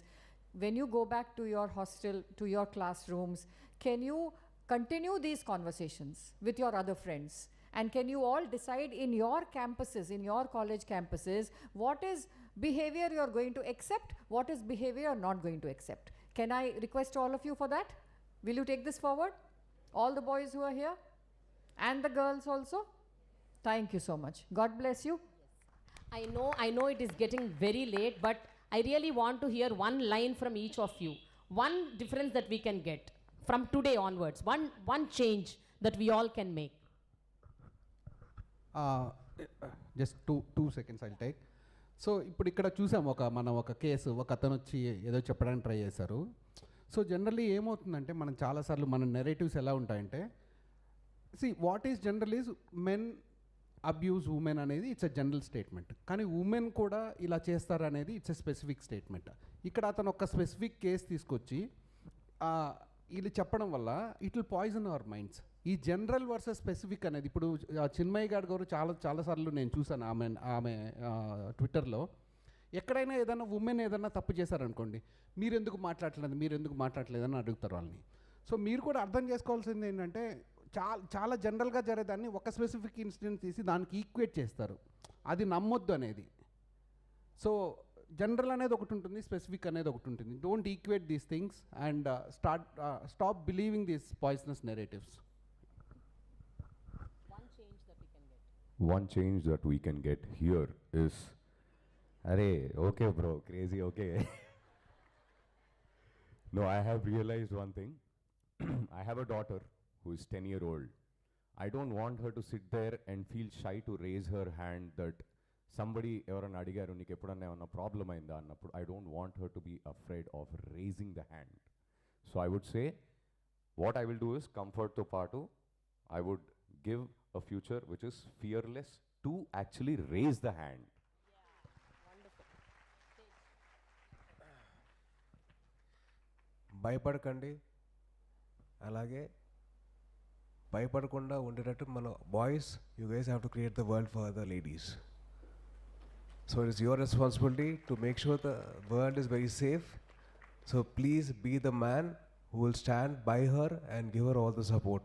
when you go back to your hostel, to your classrooms, can you continue these conversations with your other friends? And can you all decide in your campuses, in your college campuses, what is behavior you're going to accept, what is behavior you're not going to accept? Can I request all of you for that? Will you take this forward? All the boys who are here? And the girls also? Thank you so much. God bless you. I know it is getting very late, but I really want to hear one line from each of you. One difference that we can get from today onwards. One change that we all can make. Just two seconds I take. So ఇప్పుడు ఇక్కడ చూసాం మనం ఒక case, ఒక అతను వచ్చి ఏదో చెప్పడానికి ట్రై చేశారు. సో జనరల్లీ ఏమవుతుందంటే మనం చాలాసార్లు మన నెరేటివ్స్ ఎలా ఉంటాయంటే what is general is men abuse women అనేది ఇట్స్ ఎ జనరల్ స్టేట్మెంట్, కానీ ఉమెన్ కూడా ఇలా చేస్తారు అనేది ఇట్స్ ఎ స్పెసిఫిక్ స్టేట్మెంట్. ఇక్కడ అతను ఒక స్పెసిఫిక్ కేసు తీసుకొచ్చి ఇది చెప్పడం వల్ల it will poison our minds. ఈ జనరల్ వర్సెస్ స్పెసిఫిక్ అనేది ఇప్పుడు చిన్మయ్య గారు చాలాసార్లు నేను చూసాను ఆమె ట్విట్టర్లో ఎక్కడైనా ఏదైనా ఉమెన్ ఏదైనా తప్పు చేశారనుకోండి, మీరు ఎందుకు మాట్లాడలేదని అడుగుతారు వాళ్ళని. సో మీరు కూడా అర్థం చేసుకోవాల్సింది ఏంటంటే చాలా జనరల్గా జరిగేదాన్ని ఒక స్పెసిఫిక్ ఇన్సిడెంట్ తీసి దానికి ఈక్వేట్ చేస్తారు, అది నమ్మొద్దు అనేది. సో జనరల్ అనేది ఒకటి ఉంటుంది, స్పెసిఫిక్ అనేది ఒకటి ఉంటుంది. Don't equate these things and stop believing these poisonous narratives. One change that we can get here is, arey, okay bro, crazy, okay. No, I have realized one thing. I have a daughter who is 10-year-old. I don't want her to sit there and feel shy to raise her hand that somebody ఎవరైనా అడిగారు నీకు ఎప్పుడన్నా ఏమన్నా problem అయిందా అన్నప్పుడు I don't want her to be afraid of raising the hand. So I would say what I will do is comfort to పాటు I would give a future which is fearless to actually raise the hand. భయపడకండి, అలాగే భయపడకుండా ఉండేటట్టు మన boys, you guys have to create the world for the ladies. So it is your responsibility to make sure the world is very safe. So please be the man who will stand by her and give her all the support.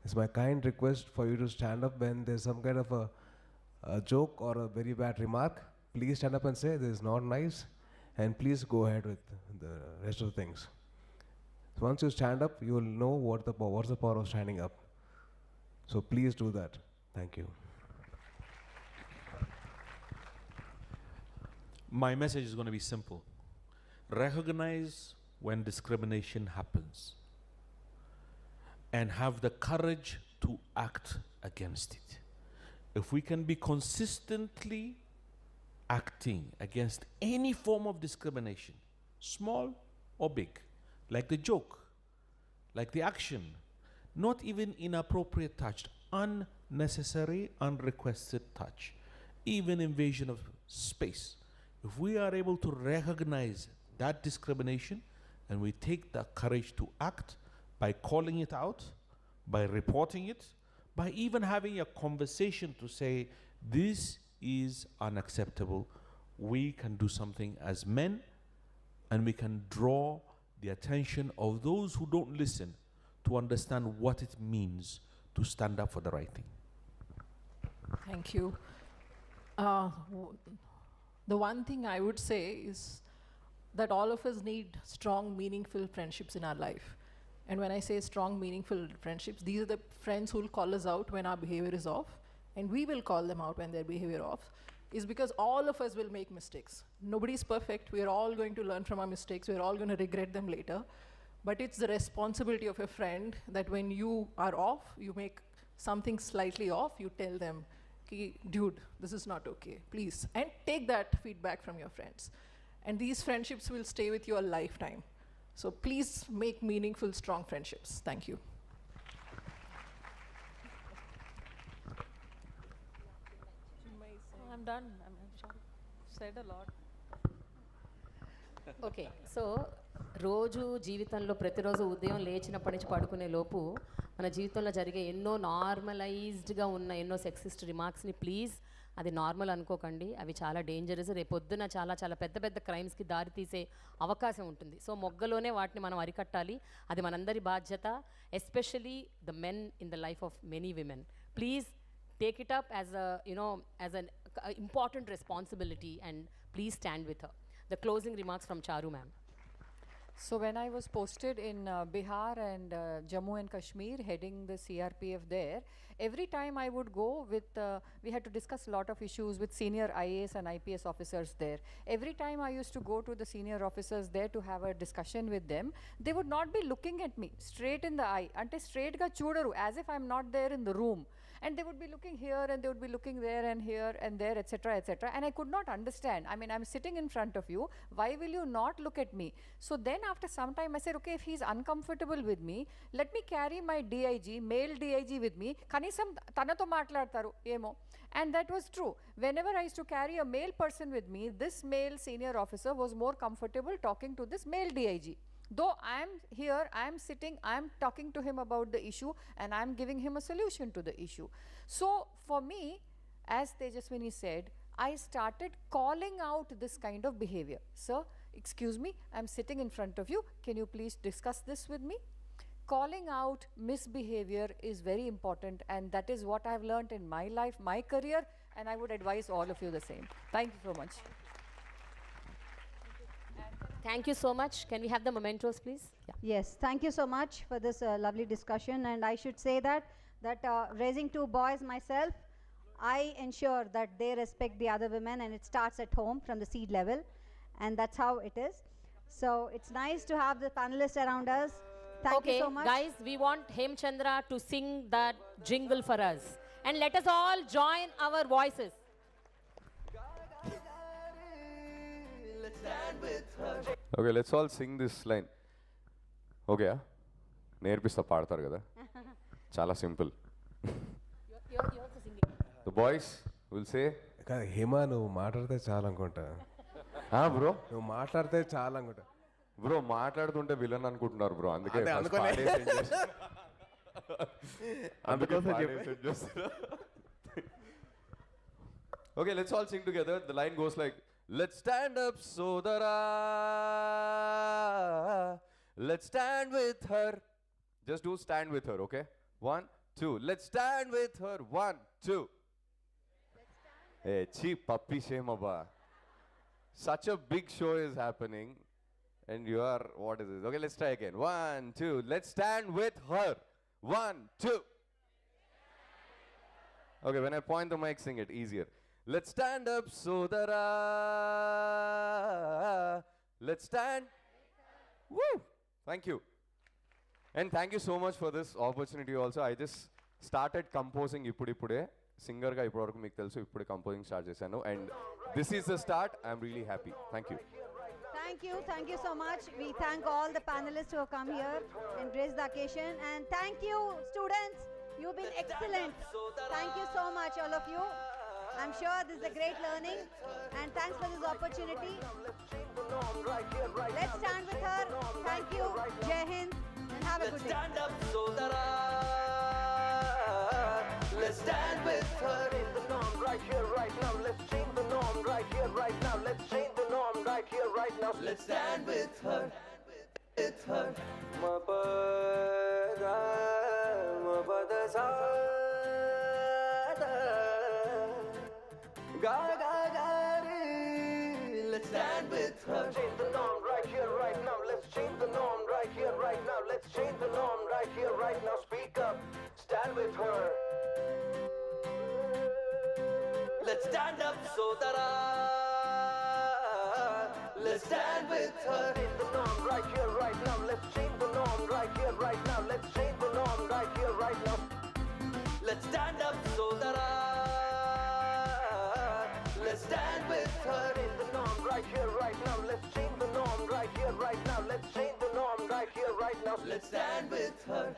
It's my kind request for you to stand up when there's some kind of a joke or a very bad remark. Please stand up and say this is not nice, and please go ahead with the rest of the things. So once you stand up, you will know what's the power of standing up. So please do that. Thank you. My message is going to be simple. Recognize when discrimination happens and have the courage to act against it. If we can be consistently acting against any form of discrimination, small or big, like the joke, like the action, not even inappropriate touch, unnecessary, unrequested touch, even invasion of space. If we are able to recognize that discrimination and we take the courage to act by calling it out, by reporting it, by even having a conversation to say this is unacceptable, we can do something as men, and we can draw the attention of those who don't listen to understand what it means to stand up for the right thing. Thank you. The one thing I would say is that all of us need strong, meaningful friendships in our life. And when I say strong, meaningful friendships, these are the friends who will call us out when our behavior is off, and we will call them out when their behavior off, is because all of us will make mistakes. Nobody's perfect. We are all going to learn from our mistakes. We are all going to regret them later. But it's the responsibility of a friend that when you are off, you make something slightly off, you tell them, dude, this is not okay, please. And take that feedback from your friends. And these friendships will stay with you a lifetime. So please make meaningful, strong friendships. Thank you. I'm done. I'm sorry. Said a lot. Okay, so రోజు జీవితంలో ప్రతిరోజు ఉదయం లేచినప్పటి నుంచి పడుకునే లోపు మన జీవితంలో జరిగే ఎన్నో నార్మలైజ్డ్గా ఉన్న ఎన్నో సెక్సిస్ట్ రిమార్క్స్ని ప్లీజ్ అది నార్మల్ అనుకోకండి. అవి చాలా డేంజరస్. రేపొద్దున చాలా చాలా పెద్ద పెద్ద క్రైమ్స్కి దారితీసే అవకాశం ఉంటుంది. సో మొగ్గలోనే వాటిని మనం అరికట్టాలి. అది మనందరి బాధ్యత, especially the men in the life of many women. Please take it up as as an important responsibility, and please stand with her. The closing remarks from Charu ma'am. So when I was posted in Bihar and Jammu and Kashmir, heading the CRPF there, every time I would go with, we had to discuss a lot of issues with senior IAS and IPS officers there. Every time I used to go to the senior officers there to have a discussion with them, they would not be looking at me straight in the eye, ante straight ga chudaru, as if I'm not there in the room. And they would be looking here and they would be looking there and here and there, etc., etc. And I could not understand. I mean, I'm sitting in front of you. Why will you not look at me? So then after some time I said, okay, if he's uncomfortable with me, let me carry my DIG, male DIG with me. Kanisam tanato maatladtaru emo. And that was true. Whenever I used to carry a male person with me, this male senior officer was more comfortable talking to this male DIG. Though I am here, I am sitting, I am talking to him about the issue, and I am giving him a solution to the issue. So for me, as Tejaswini said, I started calling out this kind of behavior. Sir, excuse me, I am sitting in front of you, can you please discuss this with me? Calling out misbehavior is very important, and that is what I have learnt in my life, my career, and I would advise all of you the same. Thank you so much. Thank you so much. Can we have the mementos, please? Yeah. Yes, thank you so much for this lovely discussion. And I should say that raising two boys myself, I ensure that they respect the other women, and it starts at home from the seed level, and that's how it is. So it's nice to have the panelists around us. Thank you so much. Guys, we want Hemchandra to sing that jingle for us, and let us all join our voices. Okay, let's all sing this line. Okay, నేర్పిస్తా పాడతారు కదా, చాలా simple. The boys will say, Hema నువ్వు మాట్లాడితే చాలా అనుకుంటా. Bro నువ్వు మాట్లాడితే చాలా అనుకుంటా. బ్రో మాట్లాడుతుంటే విలన్ అనుకుంటున్నారు బ్రో, అందుకే అందుకే పాడేసాడు చూస్తారా? Okay, let's all sing together. The line goes like, let's stand up, Sodara. Let's stand with her. Just do stand with her, okay? 1, 2. Let's stand with her. 1, 2. Hey, cheap puppy shame abba. Such a big show is happening. And you are, what is this? Okay, let's try again. 1, 2. Let's stand with her. 1, 2. Okay, when I point the mic, sing it easier. Let's stand up, Sodara. Let's stand. Woo! Thank you. And thank you so much for this opportunity also. I just started composing ippude. Singer ga ippudu meeku telusu ippude composing start chesanu, and this is the start. I'm really happy. Thank you. Thank you so much. We thank all the panelists who have come here and graced the occasion, and thank you students, you've been excellent. Thank you so much all of you. I'm sure this is a great learning, and thanks for this opportunity. Let's stand with her. Thank you. Jai Hind, and have a good day. Stand up, Sodara. Let's stand with her in the norm right here, right now. Let's change the norm right here, right now. Let's change the norm right here, right now. Let's stand with her, with her. Mapada, mapada sa. Ga ga ga re. Let's stand with her. Change the norm right here, right now. Let's change the norm right here, right now. Let's change the norm right here, right now. Speak up. Stand with her. Let's stand up, Sodara. Let's stand with her. Change the norm right here, right now. Let's change the norm right here, right now. Let's change the norm right here, right now. Let's stand up, Sodara. Let's stand with her in the norm right here, right now. Let's change the norm right here, right now. Let's change the norm right here, right now. Let's stand with her.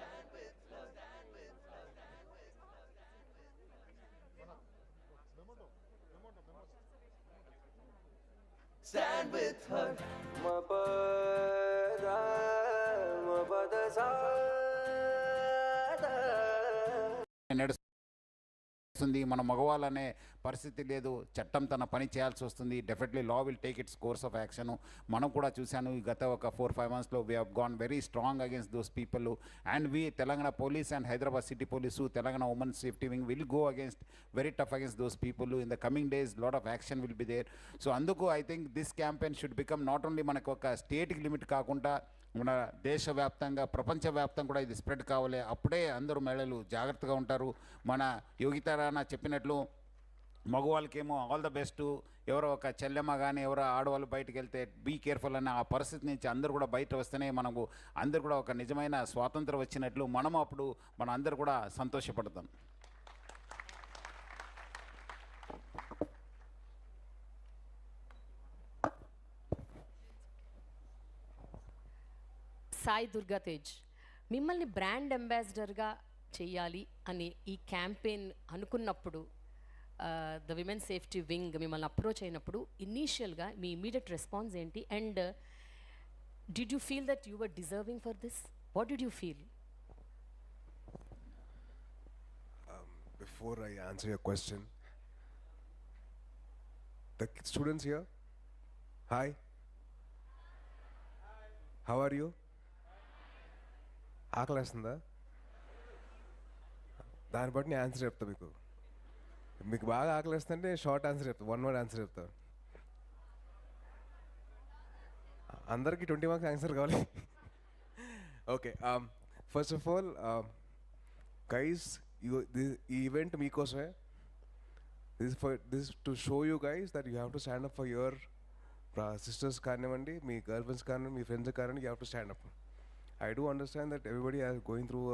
Stand with her. Mapada, mapada sa. నడుస్తుంది మన మగవాళ్ళనే పరిస్థితి లేదు, చట్టం తన పని చేయాల్సి వస్తుంది. Definitely law will take its course of action. మనం కూడా చూశాను ఈ గత ఒక 4-5 monthsలో we have gone very strong against those people, and we Telangana police and Hyderabad city police, Telangana women safety wing will go against very tough against those people. In the coming days lot of action will be there. So అందుకు I think this campaign should become not only మనకు ఒక స్టేట్కి limit కాకుండా మన దేశవ్యాప్తంగా ప్రపంచవ్యాప్తంగా కూడా ఇది స్ప్రెడ్ కావాలి. అప్పుడే అందరూ మహిళలు జాగ్రత్తగా ఉంటారు. మన యోగితారాణ చెప్పినట్లు మగవాళ్ళకేమో ఆల్ ద బెస్ట్, ఎవరో ఒక చెల్లెమ్మ కానీ ఎవరో ఆడవాళ్ళు బయటకు వెళ్తే బీ కేర్ఫుల్ అనే ఆ పరిస్థితి నుంచి అందరూ కూడా బయట వస్తేనే మనకు అందరు కూడా ఒక నిజమైన స్వాతంత్రం వచ్చినట్లు మనం అప్పుడు మన అందరు కూడా సంతోషపడతాం. సాయి దుర్గా తేజ్, మిమ్మల్ని బ్రాండ్ అంబాసిడర్గా చేయాలి అని ఈ క్యాంపెయిన్ అనుకున్నప్పుడు ద విమెన్ సేఫ్టీ వింగ్ మిమ్మల్ని అప్రోచ్ అయినప్పుడు ఇనీషియల్గా మీ ఇమీడియట్ రెస్పాన్స్ ఏంటి? And did you feel that you were deserving for this? What did you feel? Before I answer your question, the students here, hi, how are you? ఆకలేస్తుందా? దాన్ని బట్టి నేను answer చెప్తా. మీకు బాగా ఆకలిస్తుంటే షార్ట్ ఆన్సర్ చెప్తా, 1 word answer చెప్తా. అందరికీ 20 marks answer కావాలి. Okay, first of all guys, ఈ ఈవెంట్ మీకోసమే. This to show you guys that you have to stand up for your sisters కానివ్వండి, మీ గర్ల్ ఫ్రెండ్స్ కానివ్వండి, మీ ఫ్రెండ్స్ కానివ్వండి. You have to stand up. I do understand that everybody is going through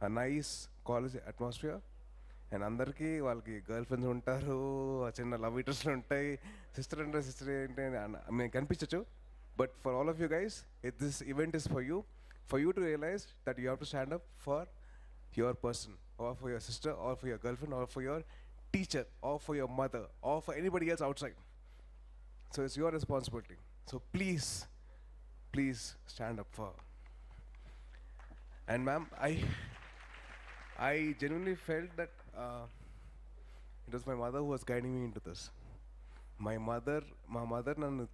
a nice college atmosphere, and అందరికీ వాళ్ళకి girl friends ఉంటారు, చిన్న love ఇంట్రెస్ట్లు ఉంటాయి, sister అంటే మేము కనిపించచ్చు. But for all of you guys, this event is for you to realise that you have to stand up for your person, or for your sister, or for your girl friend, or for your teacher, or for your mother, or for anybody else outside. So it's your responsibility. So please stand up for. And ma'am, I genuinely felt that it was my mother who was guiding me into this. My mother నన్ను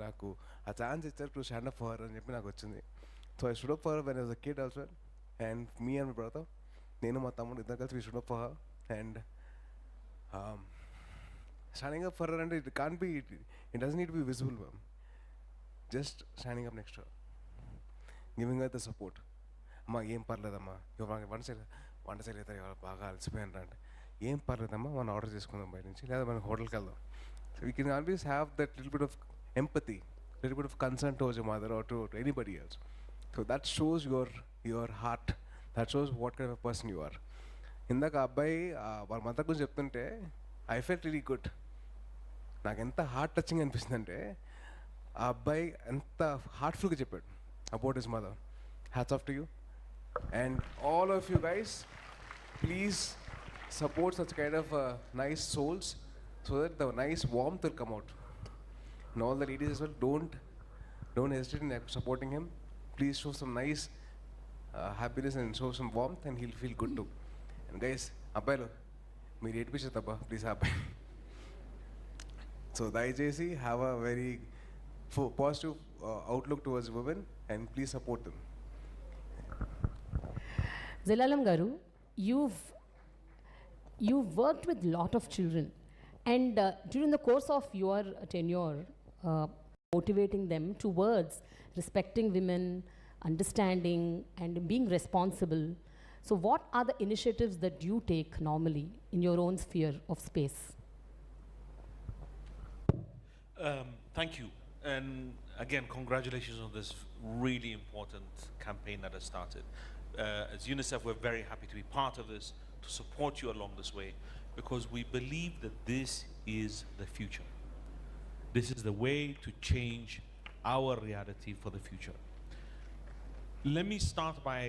నాకు ఆ chance ఇచ్చారు to stand up for అని చెప్పి నాకు వచ్చింది. So I stood up for when was a kid also, and me and my brother, నేను మా తమ్ముడు ఇద్దరు కలిసి we stood up for her. And standing up for her అంటే it can't be, it doesn't need to be visible ma'am. Just standing up next her, giving her the support. అమ్మా ఏం పర్లేదమ్మా, వంట చేయలేదు ఇవాళ బాగా అలసిపోయాను అంటే, ఏం పర్లేదమ్మా మనం ఆర్డర్ చేసుకుందాం బయట నుంచి, లేదా మనం హోటల్కి వెళ్దాం. So we can always have that little bit of empathy, little bit of concern towards your mother or to anybody else. So that shows your heart, that shows what kind of a person you are. ఇందాక అబ్బాయి వాళ్ళ mother గురించి చెప్తుంటే I felt really good. నాకు ఎంత heart touching అనిపిస్తుంది అంటే ఆ అబ్బాయి ఎంత హార్ట్ఫుల్గా చెప్పాడు about his mother. Hats off to you. And all of you guys, please support such kind of nice souls so that the nice warmth will come out. And all the ladies as well, don't hesitate in supporting him. Please show some nice happiness and show some warmth, and he'll feel good too. And guys, abbaylo meer edpishataba please abbay. So dayachesi have a very positive outlook towards women, and please support them. Zilalam garu, you've worked with lot of children, and during the course of your tenure, motivating them towards respecting women, understanding and being responsible. So what are the initiatives that you take normally in your own sphere of space? Thank you, and again congratulations on this really important campaign that has started. As UNICEF, we're very happy to be part of this, to support you along this way, because we believe that this is the future. This is the way to change our reality for the future. Let me start by